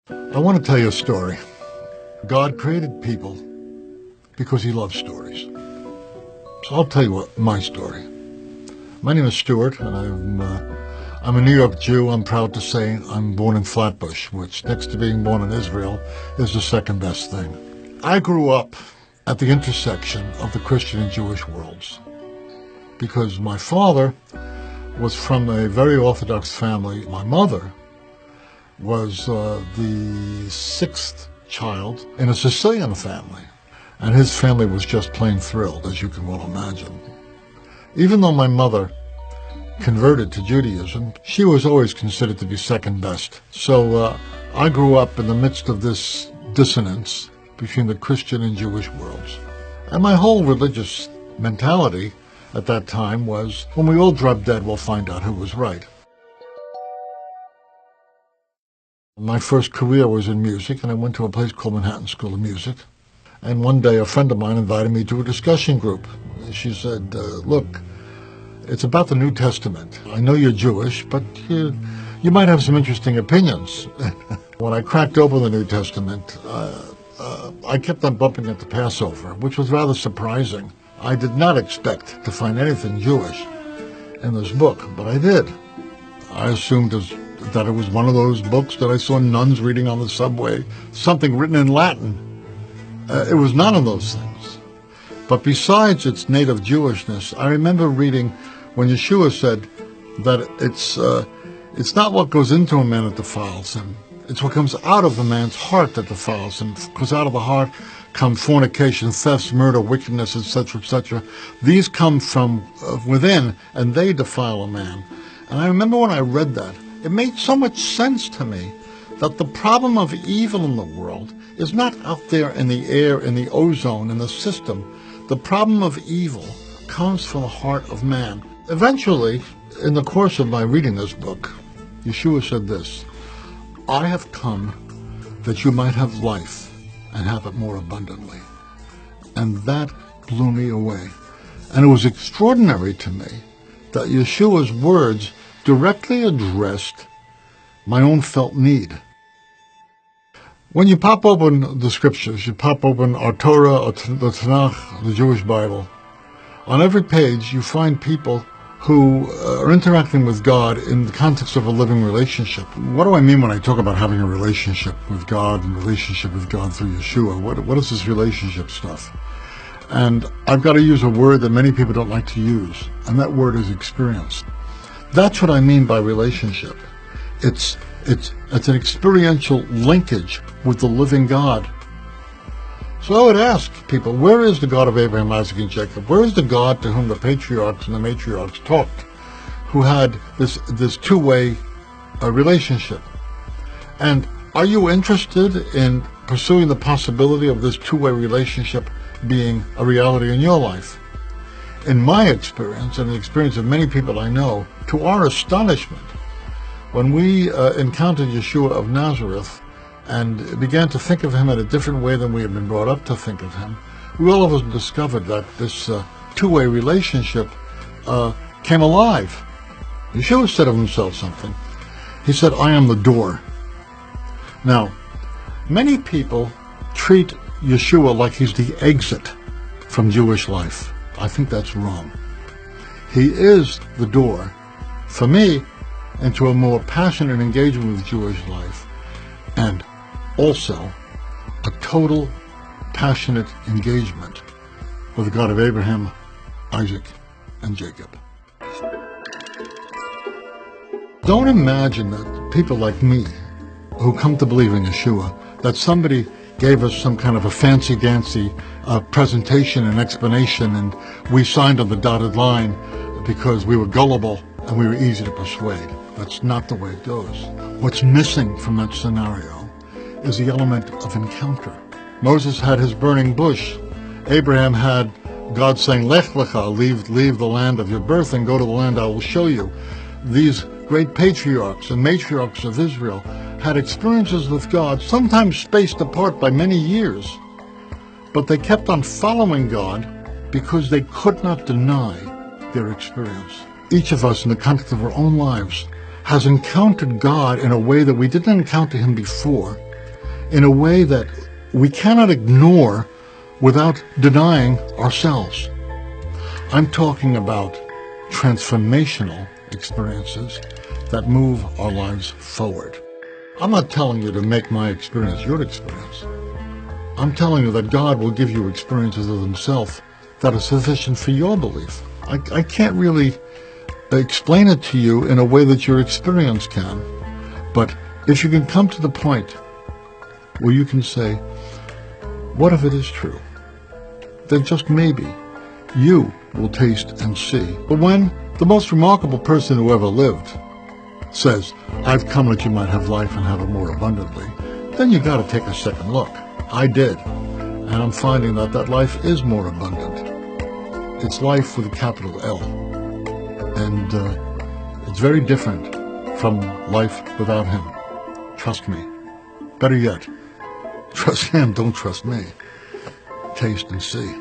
I want to tell you a story. God created people because he loves stories. So I'll tell you my story. My name is Stuart, and I'm a New York Jew. I'm proud to say I'm born in Flatbush, which next to being born in Israel is the second best thing. I grew up at the intersection of the Christian and Jewish worlds because my father was from a very Orthodox family. My mother was the sixth child in a Sicilian family, and his family was just plain thrilled, as you can well imagine. Even though my mother converted to Judaism, she was always considered to be second best. So I grew up in the midst of this dissonance between the Christian and Jewish worlds. And my whole religious mentality at that time was, when we all drop dead, we'll find out who was right. My first career was in music, and I went to a place called Manhattan School of Music. And one day a friend of mine invited me to a discussion group. She said, look, it's about the New Testament. I know you're Jewish, but you might have some interesting opinions. When I cracked open the New Testament, I kept on bumping into Passover, which was rather surprising. I did not expect to find anything Jewish in this book, but I did. I assumed that it was one of those books that I saw nuns reading on the subway, something written in Latin. It was none of those things. But besides its native Jewishness, I remember reading when Yeshua said that it's not what goes into a man that defiles him. It's what comes out of the man's heart that defiles him, because out of the heart come fornication, thefts, murder, wickedness, etc., etc. These come from within, and they defile a man. And I remember when I read that, it made so much sense to me that the problem of evil in the world is not out there in the air, in the ozone, in the system. The problem of evil comes from the heart of man. Eventually, in the course of my reading this book, Yeshua said this, I have come that you might have life and have it more abundantly. And that blew me away. And it was extraordinary to me that Yeshua's words directly addressed my own felt need. When you pop open the scriptures, you pop open our Torah, or the Tanakh, the Jewish Bible, on every page you find people who are interacting with God in the context of a living relationship. What do I mean when I talk about having a relationship with God and relationship with God through Yeshua? What is this relationship stuff? And I've got to use a word that many people don't like to use, and that word is experience. That's what I mean by relationship. It's an experiential linkage with the living God. So I would ask people, where is the God of Abraham, Isaac, and Jacob? Where is the God to whom the patriarchs and the matriarchs talked, who had this two-way relationship? And are you interested in pursuing the possibility of this two-way relationship being a reality in your life? In my experience, and the experience of many people I know, to our astonishment, when we encountered Yeshua of Nazareth and began to think of him in a different way than we had been brought up to think of him, we all of us discovered that this two-way relationship came alive. Yeshua said of himself something. He said, I am the door. Now, many people treat Yeshua like he's the exit from Jewish life. I think that's wrong. He is the door, for me, into a more passionate engagement with Jewish life, and also a total passionate engagement with the God of Abraham, Isaac, and Jacob. Don't imagine that people like me, who come to believe in Yeshua, that somebody gave us some kind of a fancy-dancy presentation and explanation, and we signed on the dotted line because we were gullible and we were easy to persuade. That's not the way it goes. What's missing from that scenario is the element of encounter. Moses had his burning bush. Abraham had God saying, Lech lecha, leave the land of your birth and go to the land I will show you. These great patriarchs and matriarchs of Israel had experiences with God, sometimes spaced apart by many years, but they kept on following God because they could not deny their experience. Each of us, in the context of our own lives, has encountered God in a way that we didn't encounter him before, in a way that we cannot ignore without denying ourselves. I'm talking about transformational experiences that move our lives forward. I'm not telling you to make my experience your experience. I'm telling you that God will give you experiences of himself that are sufficient for your belief. I can't really explain it to you in a way that your experience can, but if you can come to the point where you can say, what if it is true? Then just maybe you will taste and see. But when the most remarkable person who ever lived says, I've come that you might have life and have it more abundantly, then you got to take a second look. I did, and I'm finding that that life is more abundant. It's life with a capital L, and it's very different from life without him. Trust me. Better yet, trust him, don't trust me. Taste and see.